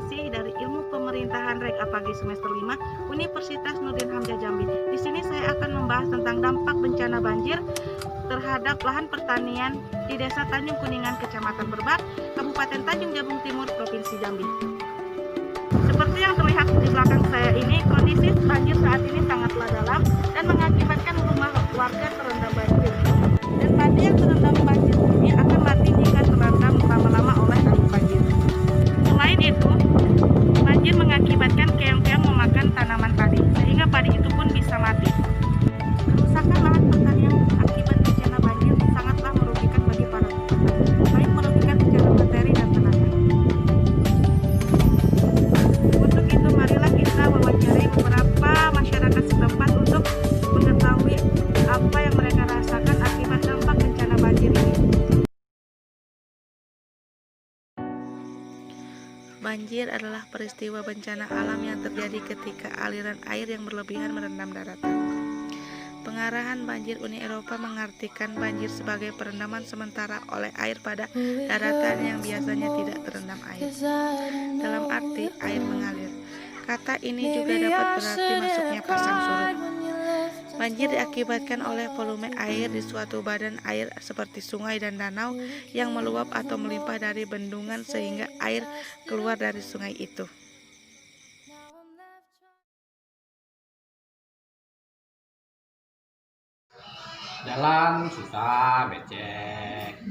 Informasi dari Ilmu Pemerintahan Reg Apagi semester 5 Universitas Nurdin Hamzah Jambi. Di sini saya akan membahas tentang dampak bencana banjir terhadap lahan pertanian di Desa Tanjung Kuningan, Kecamatan Berbak, Kabupaten Tanjung Jabung Timur, Provinsi Jambi. Seperti yang terlihat di belakang saya ini, kondisi banjir saat ini sangatlah dalam dan mengakibatkan rumah warga terendam banjir. Dan padi yang terendam banjir ini akan mati jika terendam lama-lama oleh air banjir. Selain itu, banjir mengakibatkan keong-keong memakan tanaman padi, sehingga padi itu pun bisa mati. Kerusakan lahan pertanian akibat bencana banjir sangatlah merugikan bagi para petani, baik merugikan secara materi dan tenaga. Untuk itu, marilah kita mewawancarai beberapa masyarakat setempat untuk mengetahui apa yang mereka rasakan akibat dampak bencana banjir ini. Banjir adalah peristiwa bencana alam yang terjadi ketika aliran air yang berlebihan merendam daratan. Pengarahan banjir Uni Eropa mengartikan banjir sebagai perendaman sementara oleh air pada daratan yang biasanya tidak terendam air. Dalam arti air mengalir. Kata ini juga dapat berarti masuknya pasang surut. Banjir diakibatkan oleh volume air di suatu badan air seperti sungai dan danau yang meluap atau melimpah dari bendungan sehingga air keluar dari sungai itu. Jalan susah, becek.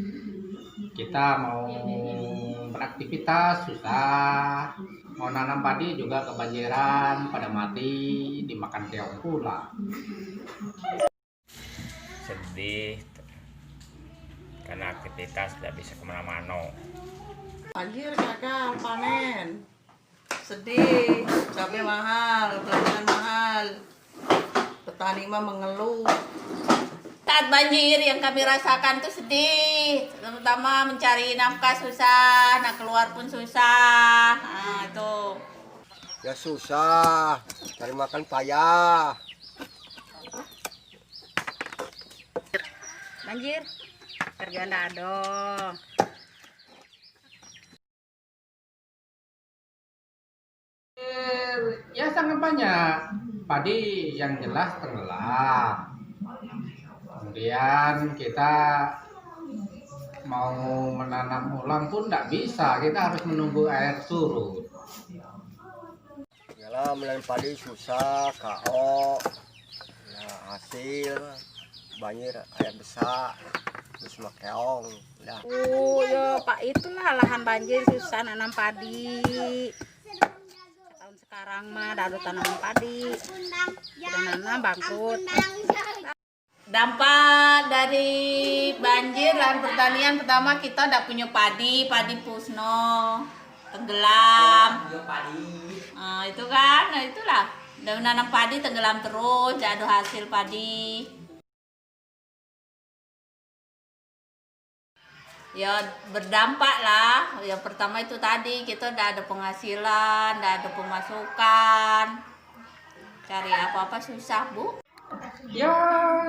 Kita mau beraktivitas susah. Mau nanam padi juga kebanjiran, pada mati, dimakan keong pula. Sedih karena aktivitas tidak bisa kemana-mana. Banjir gagal panen, sedih, cabai mahal, pelajaran mahal, petani mah mengeluh. Saat banjir yang kami rasakan tuh sedih, terutama mencari nafkah susah, nak keluar pun susah. Nah, itu. Ya susah, cari makan payah. Banjir, kerja ndak ada. Ya sangat banyak. Padi yang jelas tenggelam. Kemudian kita mau menanam ulang pun tidak bisa, kita harus menunggu air surut. Yalah, menanam padi susah, KO, ya hasil banjir air besar, terus keong. Udah. Ya Pak, itulah lahan banjir susah nanam padi. Tahun sekarang mah ada tanaman padi, sudah nanam bangkrut. Dampak dari banjir lahan pertanian, pertama kita tidak punya padi pusno, tenggelam. Nah, itu kan, nah itulah. Udah nanam padi tenggelam terus, tidak ada hasil padi. Ya berdampak lah. Yang pertama itu tadi kita tidak ada penghasilan, tidak ada pemasukan. Cari apa-apa susah, Bu. Ya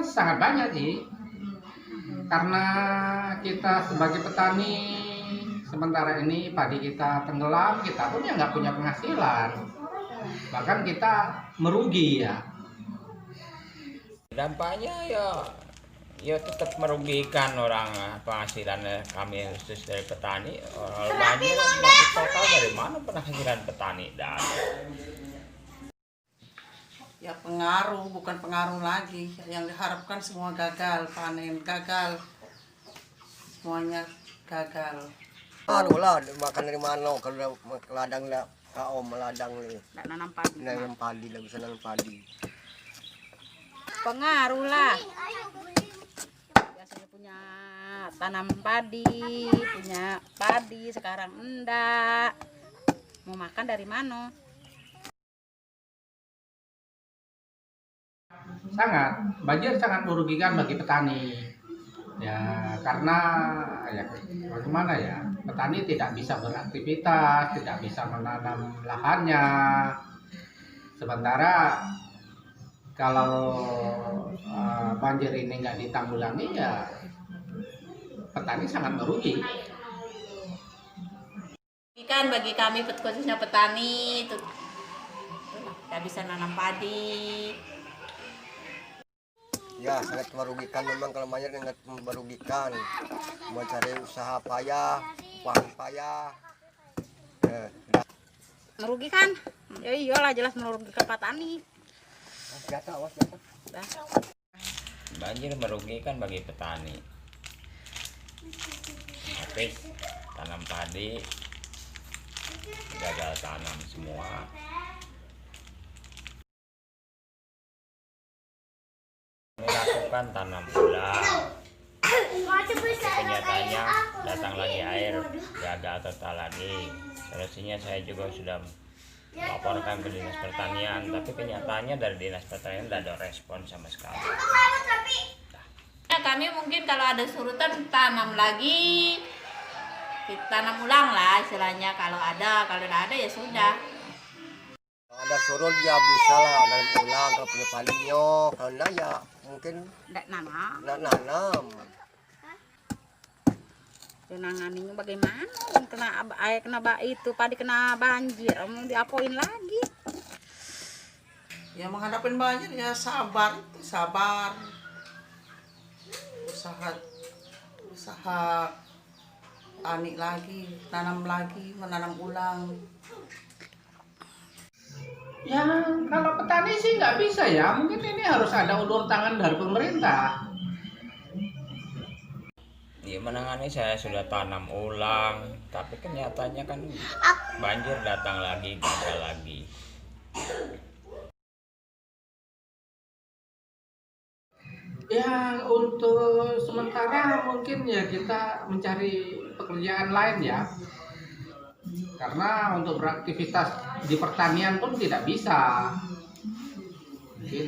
sangat banyak sih, karena kita sebagai petani sementara ini padi kita tenggelam, kita pun ya nggak punya penghasilan, bahkan kita merugi ya. Dampaknya ya tetap merugikan orang, penghasilan kami khusus dari petani. Orang banjir total dari mana penghasilan petani? Dan Ya pengaruh, bukan pengaruh lagi. Yang diharapkan semua gagal, panen gagal, semuanya gagal. Aduh lah, makan dari mana? Kalau ladang lah, KO meladang nih. Tidak nanam padi. Nanam padi, lah bisa nanam padi. Pengaruh lah. Biasanya punya tanam padi, sekarang enggak. Mau makan dari mana? Banjir sangat merugikan bagi petani. Ya karena ya bagaimana ya, petani tidak bisa beraktivitas, tidak bisa menanam lahannya. Sementara kalau banjir ini nggak ditanggulangi ya petani sangat merugi. merugikan bagi kami khususnya petani itu tidak bisa nanam padi. Ya, sangat merugikan memang kalau banjir, sangat merugikan. Mau cari usaha payah, upah payah. Merugikan. Ya iyalah, jelas merugikan petani. Banjir merugikan bagi petani. Habis tanam padi gagal tanam semua. Kami lakukan tanam ulang. Kenyataannya datang lagi air, gagal total lagi. Solusinya saya juga sudah laporkan ke Dinas Pertanian, tapi kenyataannya dari Dinas Pertanian tidak ada respon sama sekali. Ya, kami mungkin kalau ada surutan tanam lagi, kita tanam ulang lah istilahnya. Kalau tidak ada ya sudah. Kalau ada surut ya bisa lah dalam ulang kalau punya palinya. Kalau enggak ya mungkin Nggak nanam. enggak nanam. Penanganannya bagaimana? Kena itu padi kena banjir, mau diapain lagi? Ya menghadapin banjir ya sabar, sabar. Usaha tani lagi, tanam lagi, menanam ulang. Ya kalau petani sih nggak bisa ya, mungkin ini harus ada ulur tangan dari pemerintah. Ya, menangani saya sudah tanam ulang, tapi kenyataannya kan banjir datang lagi, gagal lagi. Ya untuk sementara mungkin ya kita mencari pekerjaan lain ya, karena untuk beraktivitas di pertanian pun tidak bisa. Mungkin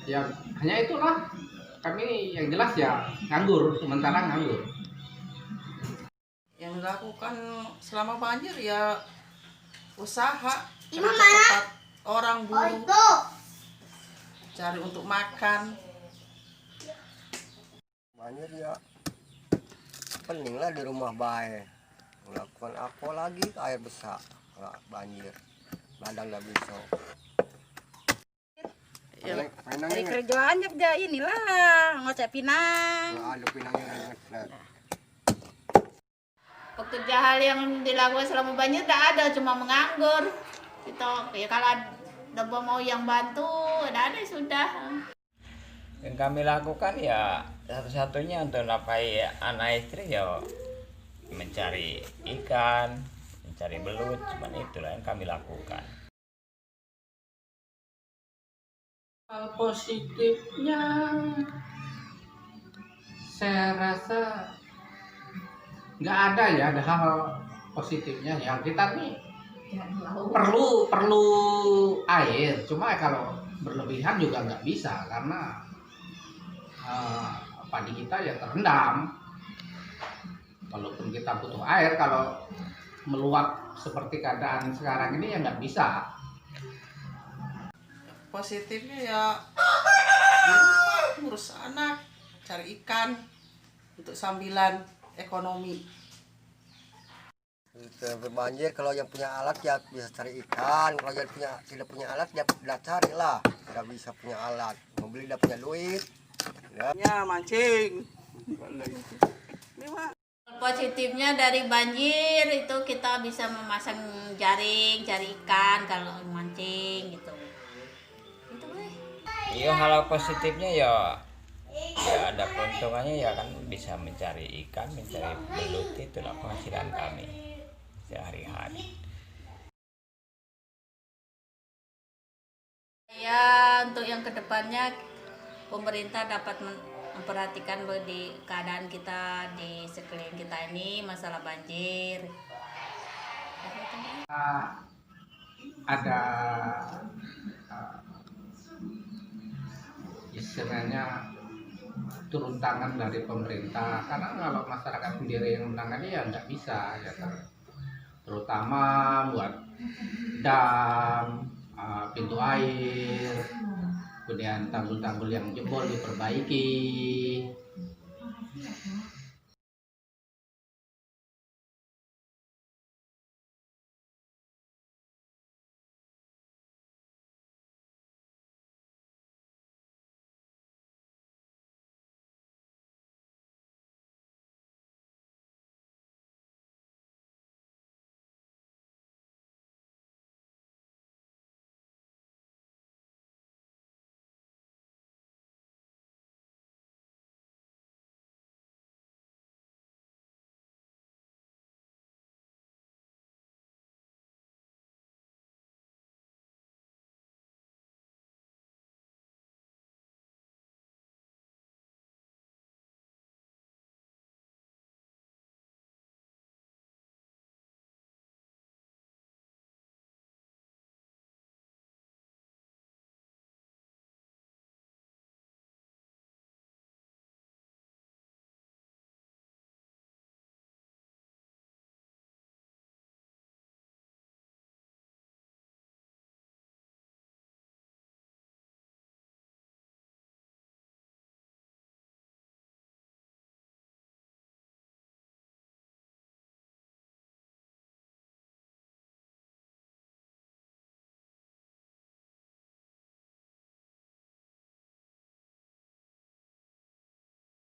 ya hanya itulah, kami yang jelas ya nganggur, sementara nganggur. Yang dilakukan selama banjir ya usaha, tempat orang buruh, cari untuk makan. Banjir ya peninglah di rumah baik. Melakukan apa lagi air besar, nggak banjir, ladang nggak bisa. Ya. Pinang Dari kerjaannya dia inilah ngocek pinang. ada pinangnya. Pekerja hal yang dilakukan selama banjir tidak ada, cuma menganggur. Kita ya kalau ada mau yang bantu, tidak ada sudah. Yang kami lakukan ya satu-satunya untuk nafkahi anak istri ya mencari ikan, mencari belut, cuman itulah yang kami lakukan. Hal positifnya saya rasa nggak ada ya, ada hal positifnya ya. Kita nih perlu air, cuma kalau berlebihan juga nggak bisa karena padi kita ya terendam. Walaupun kita butuh air, kalau meluap seperti keadaan sekarang ini ya nggak bisa. Positifnya ya di rumah ngurus anak, cari ikan untuk sambilan ekonomi. Banjir kalau yang punya alat ya bisa cari ikan, kalau yang tidak punya alat ya udah carilah, nggak bisa punya alat, mau beli udah punya duit Ya mancing. Positifnya dari banjir itu kita bisa memasang jaring, cari ikan kalau mancing gitu. Itu Iya, hal positifnya ya ada keuntungannya ya kan, bisa mencari ikan, mencari belut, itulah penghasilan kami sehari-hari. Ya untuk yang kedepannya pemerintah dapat memperhatikan di keadaan kita di sekeliling kita ini masalah banjir. Ada istilahnya turun tangan dari pemerintah, karena kalau masyarakat sendiri yang menangani ya nggak bisa ya kan, terutama buat dam, pintu air, kemudian tanggul-tanggul yang jebol diperbaiki,